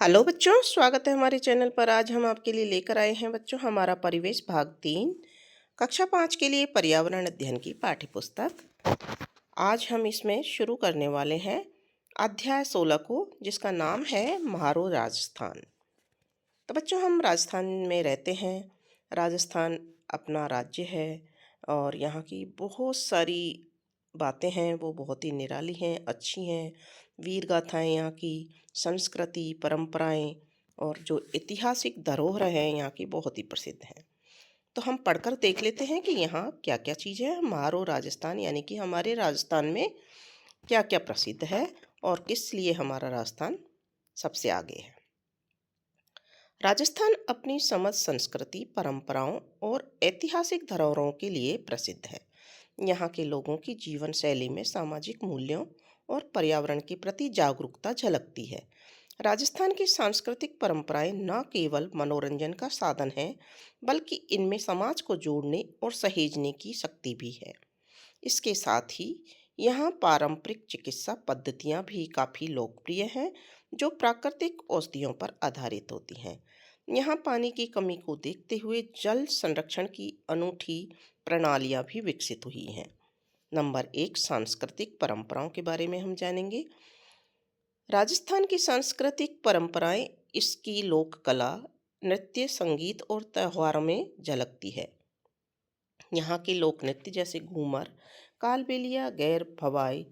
Hello बच्चों, स्वागत है हमारे चैनल पर। आज हम आपके लिए लेकर आए हैं बच्चों हमारा परिवेश भाग 3 कक्षा 5 के लिए पर्यावरण अध्ययन की पाठ्य पुस्तक। आज हम इसमें शुरू करने वाले हैं अध्याय 16 को, जिसका नाम है म्हारो राजस्थान। तो बच्चों, हम राजस्थान में रहते हैं। राजस्थान अपना राज्य है और यहाँ की बहुत सारी बातें हैं, वो बहुत ही निराली हैं, अच्छी हैं। वीर गाथाएँ यहाँ की, संस्कृति, परंपराएं और जो ऐतिहासिक धरोहर हैं यहाँ की बहुत ही प्रसिद्ध हैं। तो हम पढ़कर देख लेते हैं कि यहाँ क्या क्या चीज़ें हैं। हमारो राजस्थान यानी कि हमारे राजस्थान में क्या क्या प्रसिद्ध है और किस लिए हमारा राजस्थान सबसे आगे है। राजस्थान अपनी समृद्ध संस्कृति, परंपराओं और ऐतिहासिक धरोहरों के लिए प्रसिद्ध है। यहाँ के लोगों की जीवन शैली में सामाजिक मूल्यों और पर्यावरण के प्रति जागरूकता झलकती है। राजस्थान की सांस्कृतिक परंपराएं न केवल मनोरंजन का साधन है, बल्कि इनमें समाज को जोड़ने और सहेजने की शक्ति भी है। इसके साथ ही यहाँ पारंपरिक चिकित्सा पद्धतियाँ भी काफ़ी लोकप्रिय हैं, जो प्राकृतिक औषधियों पर आधारित होती हैं। यहाँ पानी की कमी को देखते हुए जल संरक्षण की अनूठी प्रणालियाँ भी विकसित हुई हैं। नंबर 1, सांस्कृतिक परंपराओं के बारे में हम जानेंगे। राजस्थान की सांस्कृतिक परंपराएं इसकी लोक कला, नृत्य, संगीत और त्योहारों में झलकती है। यहाँ के लोक नृत्य जैसे घूमर, कालबेलिया, गैर भवाई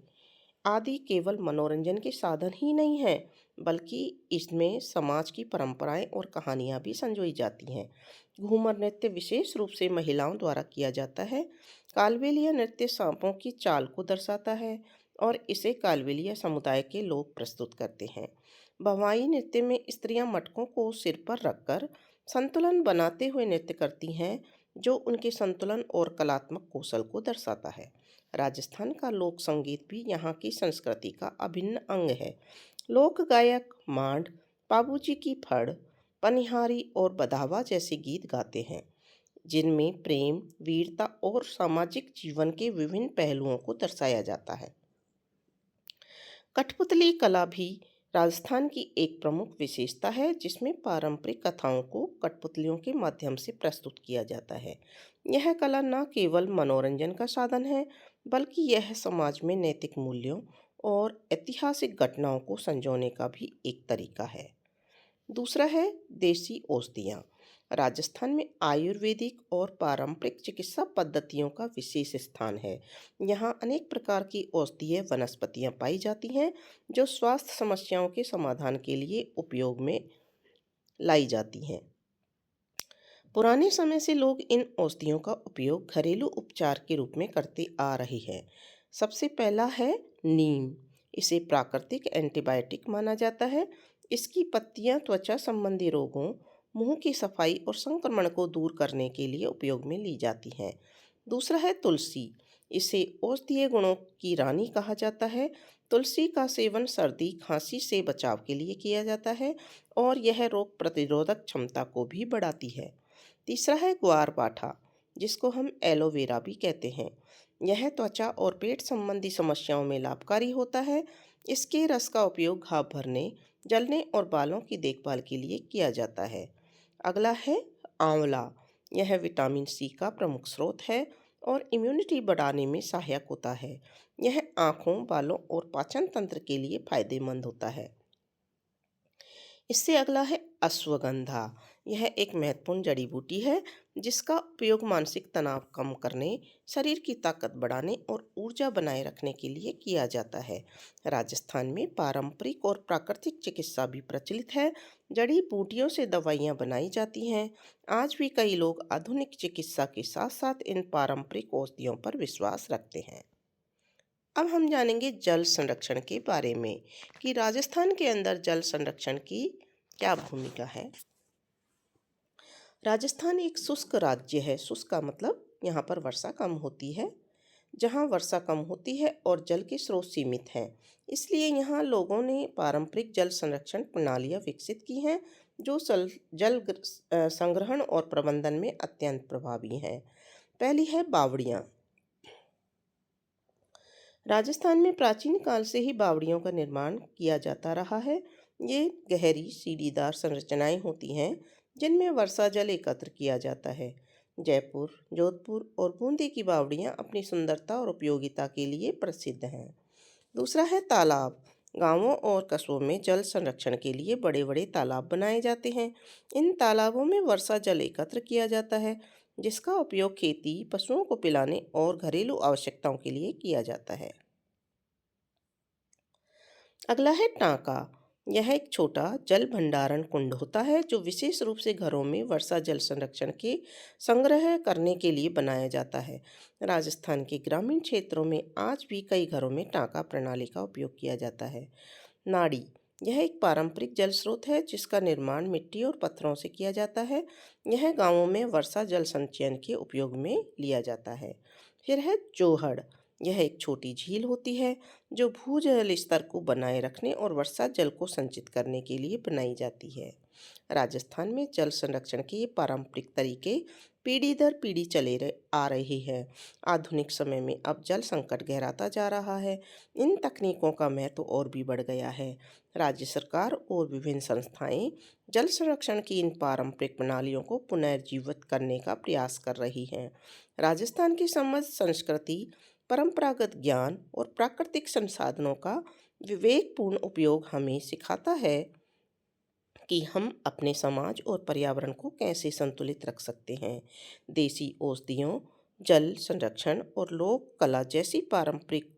आदि केवल मनोरंजन के साधन ही नहीं हैं, बल्कि इसमें समाज की परंपराएं और कहानियां भी संजोई जाती हैं। घूमर नृत्य विशेष रूप से महिलाओं द्वारा किया जाता है। कालबेलिया नृत्य सांपों की चाल को दर्शाता है और इसे कालबेलिया समुदाय के लोग प्रस्तुत करते हैं। भवाई नृत्य में स्त्रियां मटकों को सिर पर रखकर संतुलन बनाते हुए नृत्य करती हैं, जो उनके संतुलन और कलात्मक कौशल को दर्शाता है। राजस्थान का लोक संगीत भी यहाँ की संस्कृति का अभिन्न अंग है। लोक गायक मांड, बाबूजी की फड़, पनिहारी और बधावा जैसे गीत गाते हैं, जिनमें प्रेम, वीरता और सामाजिक जीवन के विभिन्न पहलुओं को दर्शाया जाता है। कठपुतली कला भी राजस्थान की एक प्रमुख विशेषता है, जिसमें पारंपरिक कथाओं को कठपुतलियों के माध्यम से प्रस्तुत किया जाता है। यह कला न केवल मनोरंजन का साधन है, बल्कि यह समाज में नैतिक मूल्यों और ऐतिहासिक घटनाओं को संजोने का भी एक तरीका है। दूसरा है देसी औषधियाँ। राजस्थान में आयुर्वेदिक और पारंपरिक चिकित्सा पद्धतियों का विशेष स्थान है। यहाँ अनेक प्रकार की औषधीय वनस्पतियाँ पाई जाती हैं, जो स्वास्थ्य समस्याओं के समाधान के लिए उपयोग में लाई जाती हैं। पुराने समय से लोग इन औषधियों का उपयोग घरेलू उपचार के रूप में करते आ रहे हैं। सबसे पहला है नीम। इसे प्राकृतिक एंटीबायोटिक माना जाता है। इसकी पत्तियां त्वचा संबंधी रोगों, मुंह की सफाई और संक्रमण को दूर करने के लिए उपयोग में ली जाती हैं। दूसरा है तुलसी। इसे औषधीय गुणों की रानी कहा जाता है। तुलसी का सेवन सर्दी, खांसी से बचाव के लिए किया जाता है और यह रोग प्रतिरोधक क्षमता को भी बढ़ाती है। तीसरा है ग्वारपाठा, जिसको हम एलोवेरा भी कहते हैं। यह त्वचा और पेट संबंधी समस्याओं में लाभकारी होता है। इसके रस का उपयोग घाव भरने, जलने और बालों की देखभाल के लिए किया जाता है। अगला है आंवला। यह विटामिन सी का प्रमुख स्रोत है और इम्यूनिटी बढ़ाने में सहायक होता है। यह आँखों, बालों और पाचन तंत्र के लिए फायदेमंद होता है। इससे अगला है अश्वगंधा। यह एक महत्वपूर्ण जड़ी बूटी है, जिसका उपयोग मानसिक तनाव कम करने, शरीर की ताकत बढ़ाने और ऊर्जा बनाए रखने के लिए किया जाता है। राजस्थान में पारंपरिक और प्राकृतिक चिकित्सा भी प्रचलित है। जड़ी बूटियों से दवाइयाँ बनाई जाती हैं। आज भी कई लोग आधुनिक चिकित्सा के साथ साथ इन पारंपरिक औषधियों पर विश्वास रखते हैं। अब हम जानेंगे जल संरक्षण के बारे में कि राजस्थान के अंदर जल संरक्षण की क्या भूमिका है। राजस्थान एक शुष्क राज्य है। शुष्क का मतलब यहाँ पर वर्षा कम होती है। जहाँ वर्षा कम होती है और जल के स्रोत सीमित हैं, इसलिए यहाँ लोगों ने पारंपरिक जल संरक्षण प्रणालियाँ विकसित की हैं, जो संग्रहण और प्रबंधन में अत्यंत प्रभावी हैं। पहली है बावड़ियाँ। राजस्थान में प्राचीन काल से ही बावड़ियों का निर्माण किया जाता रहा है। ये गहरी सीढ़ीदार संरचनाएं होती हैं जिनमें वर्षा जल एकत्र किया जाता है। जयपुर, जोधपुर और बूंदी की बावड़ियां अपनी सुंदरता और उपयोगिता के लिए प्रसिद्ध हैं। दूसरा है तालाब। गांवों और कस्बों में जल संरक्षण के लिए बड़े बड़े तालाब बनाए जाते हैं। इन तालाबों में वर्षा जल एकत्र किया जाता है, जिसका उपयोग खेती, पशुओं को पिलाने और घरेलू आवश्यकताओं के लिए किया जाता है। अगला है टांका। यह एक छोटा जल भंडारण कुंड होता है जो विशेष रूप से घरों में वर्षा जल संरक्षण के संग्रह करने के लिए बनाया जाता है। राजस्थान के ग्रामीण क्षेत्रों में आज भी कई घरों में टांका प्रणाली का उपयोग किया जाता है। नाड़ी। यह एक पारंपरिक जल स्रोत है जिसका निर्माण मिट्टी और पत्थरों से किया जाता है। यह गांवों में वर्षा जल संचयन के उपयोग में लिया जाता है। फिर है जोहड़। यह एक छोटी झील होती है जो भूजल स्तर को बनाए रखने और वर्षा जल को संचित करने के लिए बनाई जाती है। राजस्थान में जल संरक्षण के ये पारंपरिक तरीके पीढ़ी दर पीढ़ी आ रही है। आधुनिक समय में अब जल संकट गहराता जा रहा है। इन तकनीकों का महत्व और भी बढ़ गया है। राज्य सरकार और विभिन्न संस्थाएं जल संरक्षण की इन पारंपरिक प्रणालियों को पुनर्जीवित करने का प्रयास कर रही हैं। राजस्थान की समृद्ध संस्कृति, परंपरागत ज्ञान और प्राकृतिक संसाधनों का विवेकपूर्ण उपयोग हमें सिखाता है कि हम अपने समाज और पर्यावरण को कैसे संतुलित रख सकते हैं। देसी औषधियों, जल संरक्षण और लोक कला जैसी पारंपरिक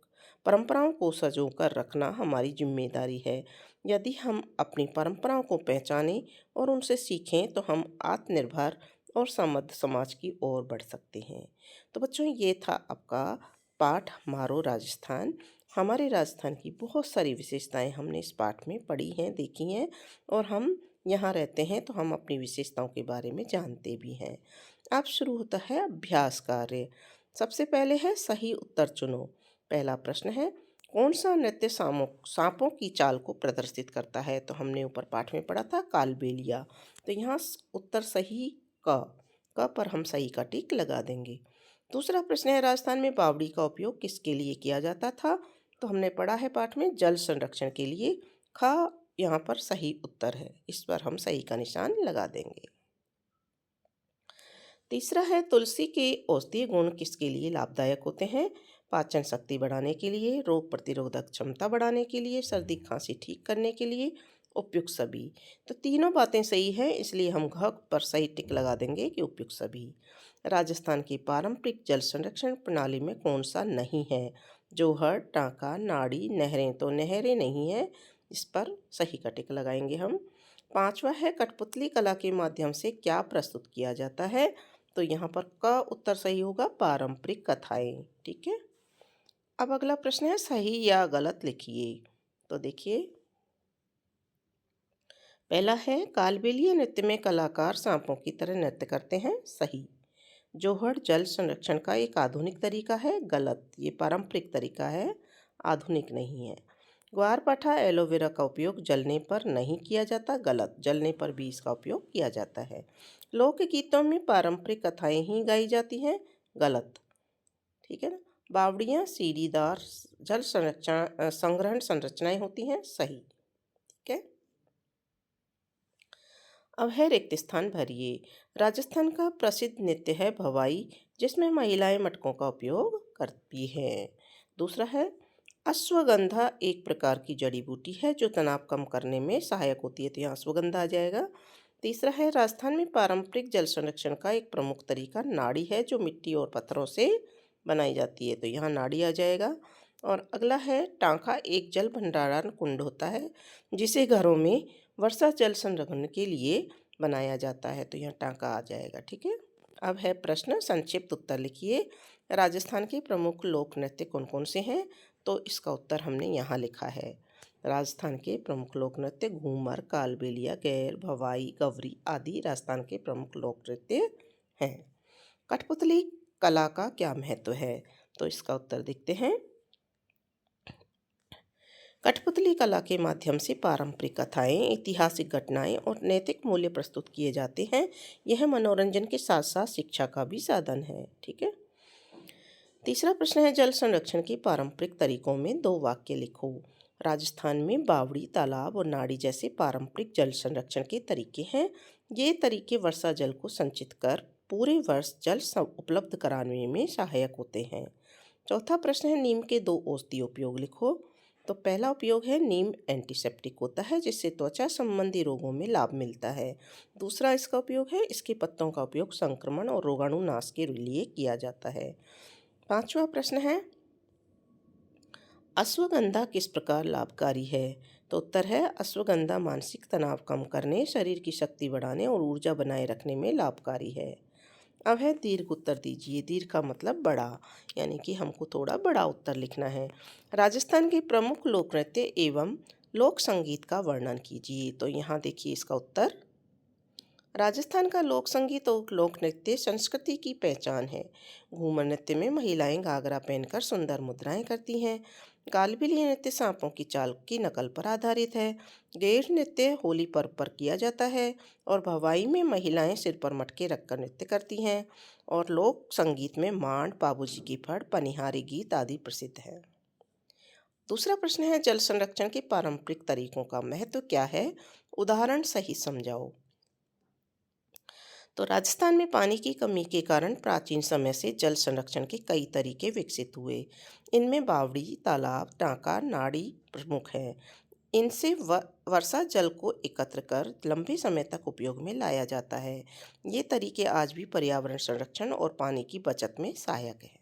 परंपराओं को सजो कर रखना हमारी जिम्मेदारी है। यदि हम अपनी परंपराओं को पहचानें और उनसे सीखें तो हम आत्मनिर्भर और समृद्ध समाज की ओर बढ़ सकते हैं। तो बच्चों, ये था आपका पाठ हमारो राजस्थान। हमारे राजस्थान की बहुत सारी विशेषताएं हमने इस पाठ में पढ़ी हैं, देखी हैं, और हम यहाँ रहते हैं तो हम अपनी विशेषताओं के बारे में जानते भी हैं। अब शुरू होता है अभ्यास कार्य। सबसे पहले है सही उत्तर चुनो। पहला प्रश्न है, कौन सा नृत्य सांपों की चाल को प्रदर्शित करता है? तो हमने ऊपर पाठ में पढ़ा था कालबेलिया। तो यहाँ उत्तर सही क पर हम सही का टिक लगा देंगे। दूसरा प्रश्न है, राजस्थान में बावड़ी का उपयोग किसके लिए किया जाता था? तो हमने पढ़ा है पाठ में जल संरक्षण के लिए। ख यहाँ पर सही उत्तर है, इस पर हम सही का निशान लगा देंगे। तीसरा है, तुलसी के औषधीय गुण किसके लिए लाभदायक होते हैं? पाचन शक्ति बढ़ाने के लिए, रोग प्रतिरोधक क्षमता बढ़ाने के लिए, सर्दी खांसी ठीक करने के लिए, उपयुक्त सभी। तो तीनों बातें सही हैं, इसलिए हम घ पर सही टिक लगा देंगे कि उपयुक्त सभी। राजस्थान की पारंपरिक जल संरक्षण प्रणाली में कौन सा नहीं है? जोहड़, टांका, नाड़ी, नहरें। तो नहरें नहीं है, इस पर सही का टिक लगाएंगे हम। पांचवा है, कठपुतली कला के माध्यम से क्या प्रस्तुत किया जाता है? तो यहाँ पर का उत्तर सही होगा, पारंपरिक कथाएं। ठीक है। अब अगला प्रश्न है, सही या गलत लिखिए। तो देखिए, पहला है, कालबेलिया नृत्य में कलाकार सांपों की तरह नृत्य करते हैं। सही। जोहड़ जल संरक्षण का एक आधुनिक तरीका है। गलत। ये पारंपरिक तरीका है, आधुनिक नहीं है। ग्वारपाठा एलोवेरा का उपयोग जलने पर नहीं किया जाता। गलत। जलने पर भी इसका उपयोग किया जाता है। लोकगीतों में पारंपरिक कथाएं ही गाई जाती हैं। गलत। ठीक है ना। बावड़ियाँ सीढ़ीदार जल संरक्षण संग्रहण संरचनाएं होती हैं। सही। ठीक है। अब है रिक्त स्थान भरिए। राजस्थान का प्रसिद्ध नृत्य है भवाई, जिसमें महिलाएं मटकों का उपयोग करती हैं। दूसरा है, अश्वगंधा एक प्रकार की जड़ी बूटी है जो तनाव कम करने में सहायक होती है। तो यहाँ अश्वगंधा आ जाएगा। तीसरा है, राजस्थान में पारंपरिक जल संरक्षण का एक प्रमुख तरीका नाड़ी है जो मिट्टी और पत्थरों से बनाई जाती है। तो यहाँ नाड़ी आ जाएगा। और अगला है, टांका एक जल भंडारण कुंड होता है जिसे घरों में वर्षा जल संग्रहण के लिए बनाया जाता है। तो यहाँ टांका आ जाएगा। ठीक है। अब है प्रश्न, संक्षिप्त उत्तर लिखिए। राजस्थान के प्रमुख लोक नृत्य कौन कौन से हैं? तो इसका उत्तर हमने यहाँ लिखा है। राजस्थान के प्रमुख लोक नृत्य घूमर, कालबेलिया, गैर, भवाई, गवरी आदि राजस्थान के प्रमुख लोक नृत्य हैं। कठपुतली कला का क्या महत्व है? तो इसका उत्तर देखते हैं। कठपुतली कला के माध्यम से पारंपरिक कथाएं, ऐतिहासिक घटनाएं और नैतिक मूल्य प्रस्तुत किए जाते हैं। यह मनोरंजन के साथ साथ शिक्षा का भी साधन है। ठीक है। तीसरा प्रश्न है, जल संरक्षण के पारंपरिक तरीकों में दो वाक्य लिखो। राजस्थान में बावड़ी, तालाब और नाड़ी जैसे पारंपरिक जल संरक्षण के तरीके हैं। ये तरीके वर्षा जल को संचित कर पूरे वर्ष उपलब्ध कराने में सहायक होते हैं। चौथा प्रश्न है, नीम के दो औषधीय उपयोग लिखो। तो पहला उपयोग है, नीम एंटीसेप्टिक होता है जिससे त्वचा संबंधी रोगों में लाभ मिलता है। दूसरा इसका उपयोग है, इसके पत्तों का उपयोग संक्रमण और रोगाणुनाश के लिए किया जाता है। पांचवा प्रश्न है, अश्वगंधा किस प्रकार लाभकारी है। तो उत्तर है, अश्वगंधा मानसिक तनाव कम करने, शरीर की शक्ति बढ़ाने और ऊर्जा बनाए रखने में लाभकारी है। अब है दीर्घ उत्तर दीजिए। दीर्घ का मतलब बड़ा, यानी कि हमको थोड़ा बड़ा उत्तर लिखना है। राजस्थान के प्रमुख लोक नृत्य एवं लोक संगीत का वर्णन कीजिए। तो यहाँ देखिए इसका उत्तर, राजस्थान का लोक संगीत और लोक नृत्य संस्कृति की पहचान है। घूमर नृत्य में महिलाएं घाघरा पहनकर सुंदर मुद्राएं करती हैं। कालबेलिया नृत्य सांपों की चाल की नकल पर आधारित है। गेर नृत्य होली पर्व पर किया जाता है और भवाई में महिलाएं सिर पर मटके रखकर नृत्य करती हैं। और लोक संगीत में मांड, बाबूजी की फड़, पनिहारी गीत आदि प्रसिद्ध हैं। दूसरा प्रश्न है, जल संरक्षण के पारंपरिक तरीकों का महत्व क्या है, उदाहरण सही समझाओ। तो राजस्थान में पानी की कमी के कारण प्राचीन समय से जल संरक्षण के कई तरीके विकसित हुए। इनमें बावड़ी, तालाब, टांका, नाड़ी प्रमुख हैं। इनसे वर्षा जल को एकत्र कर लंबे समय तक उपयोग में लाया जाता है। ये तरीके आज भी पर्यावरण संरक्षण और पानी की बचत में सहायक है।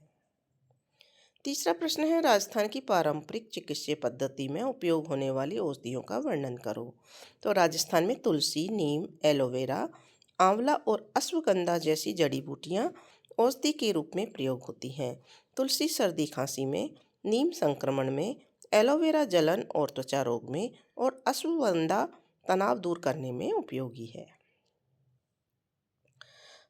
तीसरा प्रश्न है, राजस्थान की पारंपरिक चिकित्सीय पद्धति में उपयोग होने वाली औषधियों का वर्णन करो। तो राजस्थान में तुलसी, नीम, एलोवेरा, आंवला और अश्वगंधा जैसी जड़ी बूटियां औषधि के रूप में प्रयोग होती हैं। तुलसी सर्दी खांसी में, नीम संक्रमण में, एलोवेरा जलन और त्वचा रोग में और अश्वगंधा तनाव दूर करने में उपयोगी है।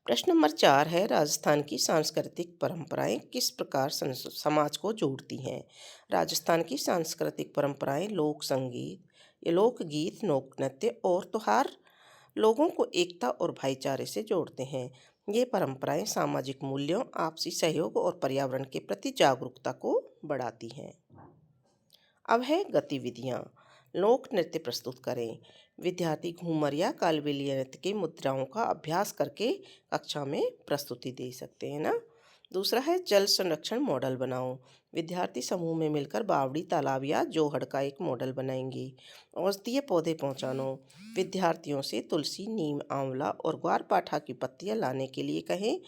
प्रश्न नंबर 4 है, राजस्थान की सांस्कृतिक परंपराएं किस प्रकार समाज को जोड़ती हैं। राजस्थान की सांस्कृतिक परंपराएं लोक संगीत, लोकगीत, लोक नृत्य और त्योहार लोगों को एकता और भाईचारे से जोड़ते हैं। ये परंपराएं सामाजिक मूल्यों, आपसी सहयोग और पर्यावरण के प्रति जागरूकता को बढ़ाती हैं। अब है गतिविधियाँ। लोक नृत्य प्रस्तुत करें। विद्यार्थी घूमर या कालबेलिया नृत्य की मुद्राओं का अभ्यास करके कक्षा में प्रस्तुति दे सकते हैं ना। दूसरा है, जल संरक्षण मॉडल बनाओ। विद्यार्थी समूह में मिलकर बावड़ी, तालाब या जोहड़ का एक मॉडल बनाएंगे। औषधीय पौधे पहुँचानो। विद्यार्थियों से तुलसी, नीम, आंवला और ग्वारपाठा की पत्तियां लाने के लिए कहें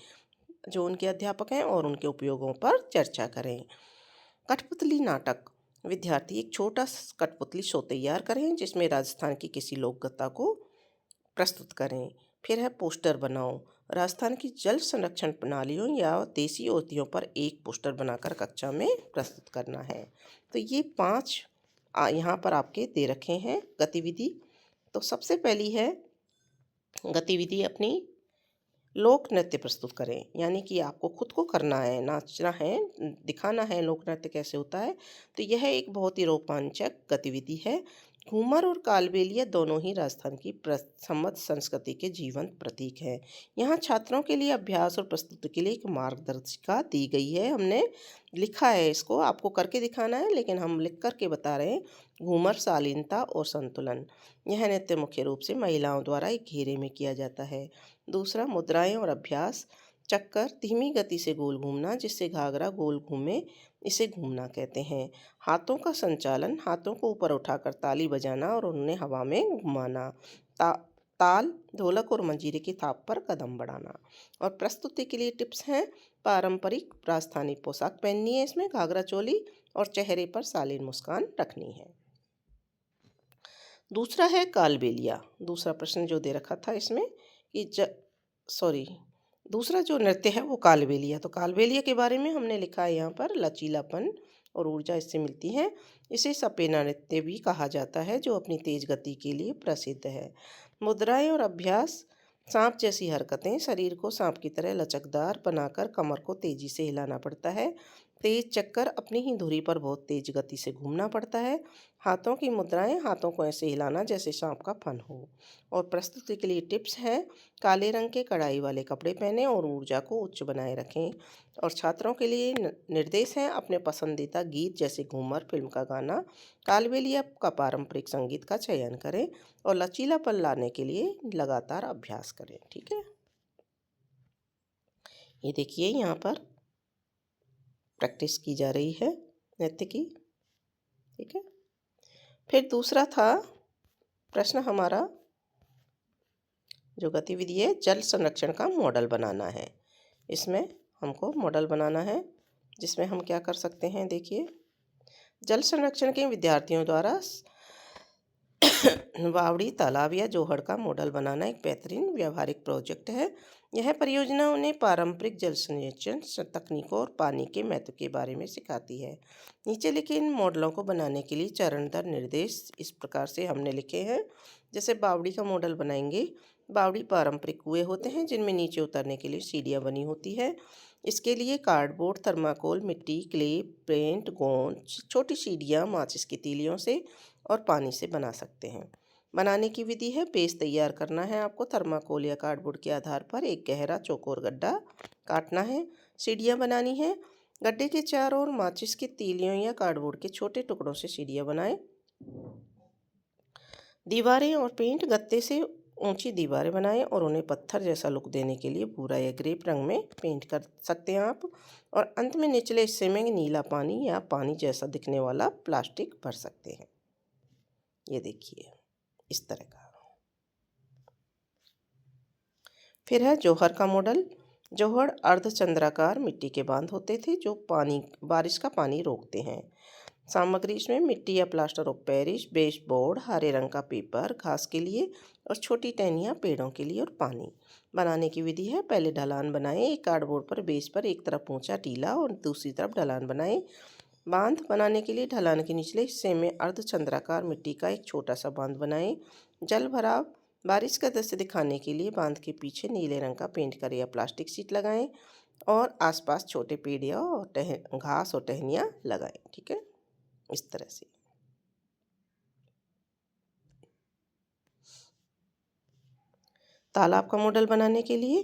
जो उनके अध्यापक हैं और उनके उपयोगों पर चर्चा करें। कठपुतली नाटक। विद्यार्थी एक छोटा कठपुतली शो तैयार करें जिसमें राजस्थान की किसी लोकगाथा को प्रस्तुत करें। फिर है, पोस्टर बनाओ। राजस्थान की जल संरक्षण प्रणालियों या देसी औषधियों पर एक पोस्टर बनाकर कक्षा में प्रस्तुत करना है। तो ये 5 यहाँ पर आपके दे रखे हैं गतिविधि। तो सबसे पहली है गतिविधि अपनी लोक नृत्य प्रस्तुत करें, यानी कि आपको खुद को करना है, नाचना है, दिखाना है लोक नृत्य कैसे होता है। तो यह एक बहुत ही रोमांचक गतिविधि है। घूमर और कालबेलिया दोनों ही राजस्थान की समृद्ध संस्कृति के जीवंत प्रतीक हैं। यहाँ छात्रों के लिए अभ्यास और प्रस्तुति के लिए एक मार्गदर्शिका दी गई है। हमने लिखा है, इसको आपको करके दिखाना है लेकिन हम लिख करके बता रहे हैं। घूमर शालीनता और संतुलन। यह नृत्य मुख्य रूप से महिलाओं द्वारा एक घेरे में किया जाता है। दूसरा, मुद्राएं और अभ्यास। चक्कर, धीमी गति से गोल घूमना जिससे घाघरा गोल घूमे, इसे घूमना कहते हैं। हाथों का संचालन, हाथों को ऊपर उठाकर ताली बजाना और उन्हें हवा में घुमाना। ताल, ढोलक और मंजीरे की थाप पर कदम बढ़ाना। और प्रस्तुति के लिए टिप्स हैं, पारंपरिक राजस्थानी पोशाक पहननी है, इसमें घाघरा चोली और चेहरे पर शालीन मुस्कान रखनी है। दूसरा है कालबेलिया। दूसरा प्रश्न जो दे रखा था इसमें कि दूसरा जो नृत्य है वो कालबेलिया। तो कालबेलिया के बारे में हमने लिखा है यहाँ पर, लचीलापन और ऊर्जा इससे मिलती है। इसे सपेना नृत्य भी कहा जाता है जो अपनी तेज गति के लिए प्रसिद्ध है। मुद्राएं और अभ्यास। सांप जैसी हरकतें, शरीर को सांप की तरह लचकदार बनाकर कमर को तेजी से हिलाना पड़ता है। तेज चक्कर, अपनी ही धुरी पर बहुत तेज गति से घूमना पड़ता है। हाथों की मुद्राएं, हाथों को ऐसे हिलाना जैसे सांप का फन हो। और प्रस्तुति के लिए टिप्स है, काले रंग के कढ़ाई वाले कपड़े पहने और ऊर्जा को उच्च बनाए रखें। और छात्रों के लिए निर्देश हैं, अपने पसंदीदा गीत जैसे घूमर फिल्म का गाना, कालबेलिया का पारंपरिक संगीत का चयन करें और लचीलापन लाने के लिए लगातार अभ्यास करें। ठीक है, ये देखिए यहाँ पर प्रैक्टिस की जा रही है नृत्य की। ठीक है, फिर दूसरा था प्रश्न हमारा, जो गतिविधि है जल संरक्षण का मॉडल बनाना है। इसमें हमको मॉडल बनाना है, जिसमें हम क्या कर सकते हैं, देखिए। जल संरक्षण के विद्यार्थियों द्वारा बावड़ी, तालाब या जोहड़ का मॉडल बनाना एक बेहतरीन व्यावहारिक प्रोजेक्ट है। यह परियोजना उन्हें पारंपरिक जल संरक्षण तकनीकों और पानी के महत्व के बारे में सिखाती है। नीचे लिखे इन मॉडलों को बनाने के लिए चरणदर निर्देश इस प्रकार से हमने लिखे हैं। जैसे बावड़ी का मॉडल बनाएंगे। बावड़ी पारंपरिक कुएं होते हैं जिनमें नीचे उतरने के लिए सीढ़ियाँ बनी होती है। इसके लिए कार्डबोर्ड, थर्माकोल, मिट्टी, क्ले, पेंट, गोंद, छोटी सीढ़ियाँ माचिस की तीलियों से और पानी से बना सकते हैं। बनाने की विधि है, बेस तैयार करना है आपको। थर्माकोल या कार्डबोर्ड के आधार पर एक गहरा चौकोर गड्ढा काटना है। सीढ़ियाँ बनानी है। गड्ढे के चारों ओर माचिस की तीलियों या कार्डबोर्ड के छोटे टुकड़ों से सीढ़ियाँ बनाएं। दीवारें और पेंट गत्ते से ऊंची दीवारें बनाएं और उन्हें पत्थर जैसा लुक देने के लिए भूरा या ग्रेप रंग में पेंट कर सकते हैं आप। और अंत में निचले हिस्से में नीला पानी या पानी जैसा दिखने वाला प्लास्टिक भर सकते हैं। ये देखिए इस तरह का। फिर है जोहर का मॉडल। जोहर अर्धचंद्राकार मिट्टी के बांध होते थे जो बारिश का पानी रोकते हैं। सामग्री इसमें मिट्टी या प्लास्टर ऑफ पेरिस, बेसबोर्ड, हरे रंग का पेपर घास के लिए और छोटी टहनियाँ पेड़ों के लिए और पानी। बनाने की विधि है, पहले ढलान बनाएं। एक कार्डबोर्ड पर बेस पर एक तरफ ऊंचा टीला और दूसरी तरफ ढलान बनाएं। बांध बनाने के लिए ढलान के निचले हिस्से में अर्धचंद्राकार मिट्टी का एक छोटा सा बांध बनाएं। जल भराव, बारिश का दृश्य दिखाने के लिए बांध के पीछे नीले रंग का पेंट करें या प्लास्टिक शीट लगाएं और आसपास छोटे पेड़ या और घास और टहनियाँ लगाएं। ठीक है, इस तरह से। तालाब का मॉडल बनाने के लिए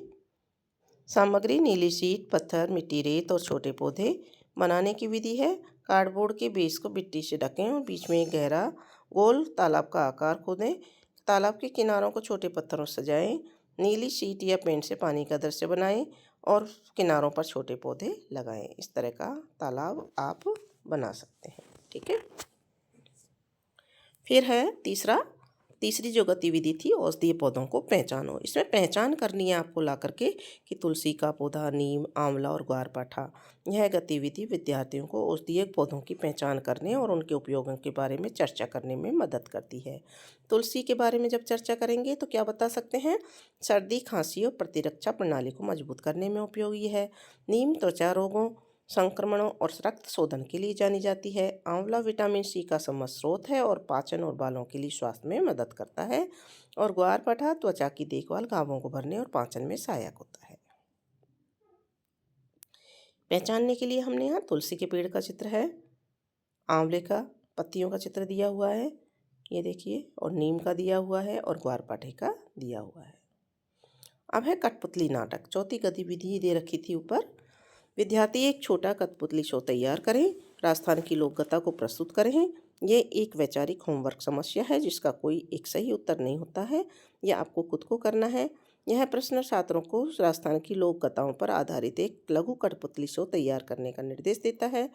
सामग्री नीली शीट, पत्थर, मिट्टी, रेत और छोटे पौधे। बनाने की विधि है, कार्डबोर्ड के बेस को मिट्टी से ढकें और बीच में एक गहरा गोल तालाब का आकार खोदें। तालाब के किनारों को छोटे पत्थरों से सजाएं। नीली शीट या पेंट से पानी का दृश्य बनाएं और किनारों पर छोटे पौधे लगाएं। इस तरह का तालाब आप बना सकते हैं। ठीक है, फिर है तीसरी जो गतिविधि थी, औषधीय पौधों को पहचानो। इसमें पहचान करनी है आपको ला करके कि तुलसी का पौधा, नीम, आंवला और ग्वारपाठा। यह गतिविधि विद्यार्थियों को औषधीय पौधों की पहचान करने और उनके उपयोगों के बारे में चर्चा करने में मदद करती है। तुलसी के बारे में जब चर्चा करेंगे तो क्या बता सकते हैं, सर्दी, खांसी और प्रतिरक्षा प्रणाली को मजबूत करने में उपयोगी है। नीम त्वचा रोगों, संक्रमणों और रक्त शोधन के लिए जानी जाती है। आंवला विटामिन सी का समृद्ध स्रोत है और पाचन और बालों के लिए स्वास्थ्य में मदद करता है। और ग्वारपाठा त्वचा की देखभाल, घावों को भरने और पाचन में सहायक होता है। पहचानने के लिए हमने यहाँ तुलसी के पेड़ का चित्र है, आंवले का पत्तियों का चित्र दिया हुआ है, ये देखिए, और नीम का दिया हुआ है और ग्वारपाठे का दिया हुआ है। अब है कठपुतली नाटक। चौथी गतिविधि दे रखी थी ऊपर। विद्यार्थी एक छोटा कठपुतली शो तैयार करें, राजस्थान की लोककथा को प्रस्तुत करें। ये एक वैचारिक होमवर्क समस्या है जिसका कोई एक सही उत्तर नहीं होता है, यह आपको खुद को करना है। यह प्रश्न छात्रों को राजस्थान की लोक कथाओं पर आधारित एक लघु कठपुतली शो तैयार करने का निर्देश देता है।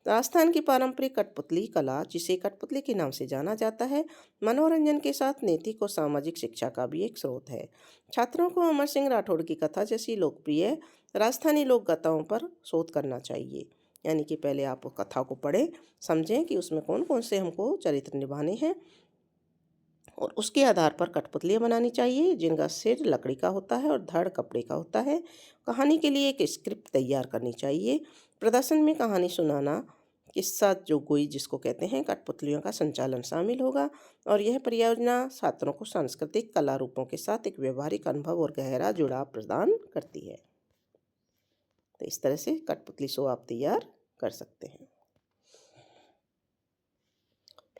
राजस्थान की पारंपरिक कठपुतली कला, जिसे कठपुतली के नाम से जाना जाता है, मनोरंजन के साथ नैतिक और सामाजिक शिक्षा का भी एक स्रोत है। छात्रों को अमर सिंह राठौड़ की कथा जैसी लोकप्रिय राजस्थानी लोक कथाओं पर शोध करना चाहिए। यानी कि पहले आप कथा को पढ़ें, समझें कि उसमें कौन कौन से हमको चरित्र निभाने हैं और उसके आधार पर कठपुतलियाँ बनानी चाहिए जिनका सिर लकड़ी का होता है और धड़ कपड़े का होता है। कहानी के लिए एक स्क्रिप्ट तैयार करनी चाहिए। प्रदर्शन में कहानी सुनाना, किस्सा जो गोई जिसको कहते हैं, कठपुतलियों का संचालन शामिल होगा। और यह परियोजना छात्रों को सांस्कृतिक कला रूपों के साथ एक व्यवहारिक अनुभव और गहरा जुड़ाव प्रदान करती है। तो इस तरह से कठपुतली शो आप तैयार कर सकते हैं।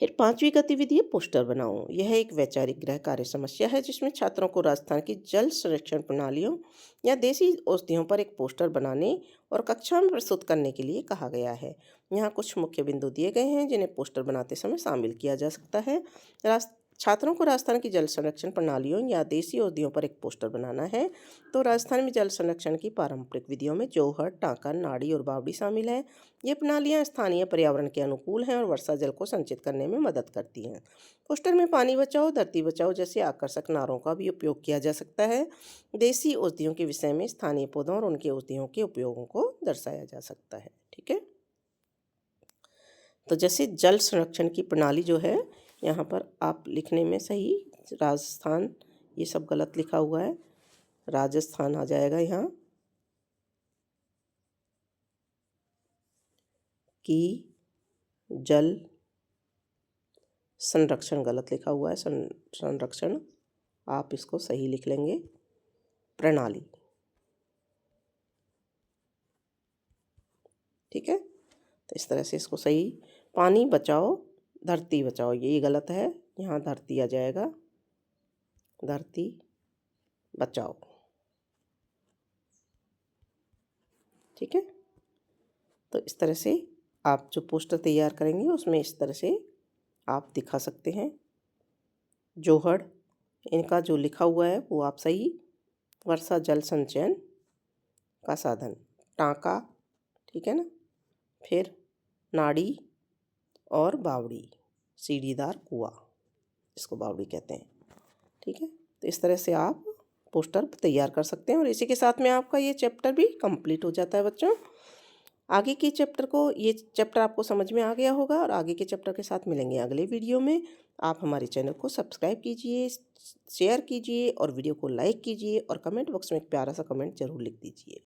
फिर 5वीं गतिविधि है पोस्टर बनाओ। यह एक वैचारिक गृह कार्य समस्या है जिसमें छात्रों को राजस्थान की जल संरक्षण प्रणालियों या देसी औषधियों पर एक पोस्टर बनाने और कक्षा में प्रस्तुत करने के लिए कहा गया है। यहाँ कुछ मुख्य बिंदु दिए गए हैं जिन्हें पोस्टर बनाते समय शामिल किया जा सकता है। छात्रों को राजस्थान की जल संरक्षण प्रणालियों या देसी औषधियों पर एक पोस्टर बनाना है। तो राजस्थान में जल संरक्षण की पारंपरिक विधियों में जोहड़, टांका, नाड़ी और बावड़ी शामिल है। ये प्रणालियाँ स्थानीय पर्यावरण के अनुकूल हैं और वर्षा जल को संचित करने में मदद करती हैं। पोस्टर में पानी बचाओ, धरती बचाओ जैसे आकर्षक नारों का भी उपयोग किया जा सकता है। देसी औषधियों के विषय में स्थानीय पौधों और उनके औषधियों के उपयोगों को दर्शाया जा सकता है। ठीक है। तो जैसे जल संरक्षण की प्रणाली जो है, यहाँ पर आप लिखने में सही राजस्थान, ये सब गलत लिखा हुआ है, राजस्थान आ जाएगा यहाँ की जल संरक्षण गलत लिखा हुआ है, संरक्षण आप इसको सही लिख लेंगे प्रणाली। ठीक है। तो इस तरह से इसको सही, पानी बचाओ धरती बचाओ, ये गलत है, यहाँ धरती आ जाएगा, धरती बचाओ। ठीक है। तो इस तरह से आप जो पोस्टर तैयार करेंगे उसमें इस तरह से आप दिखा सकते हैं। जोहड़, इनका जो लिखा हुआ है वो आप सही, वर्षा जल संचयन का साधन, टांका, ठीक है ना, फिर नाड़ी और बावड़ी, सीढ़ीदार कुआं, इसको बावड़ी कहते हैं। ठीक है। तो इस तरह से आप पोस्टर तैयार कर सकते हैं और इसी के साथ में आपका ये चैप्टर भी कंप्लीट हो जाता है बच्चों। आगे के चैप्टर को, ये चैप्टर आपको समझ में आ गया होगा और आगे के चैप्टर के साथ मिलेंगे अगले वीडियो में। आप हमारे चैनल को सब्सक्राइब कीजिए, शेयर कीजिए और वीडियो को लाइक कीजिए और कमेंट बॉक्स में एक प्यारा सा कमेंट जरूर लिख दीजिए।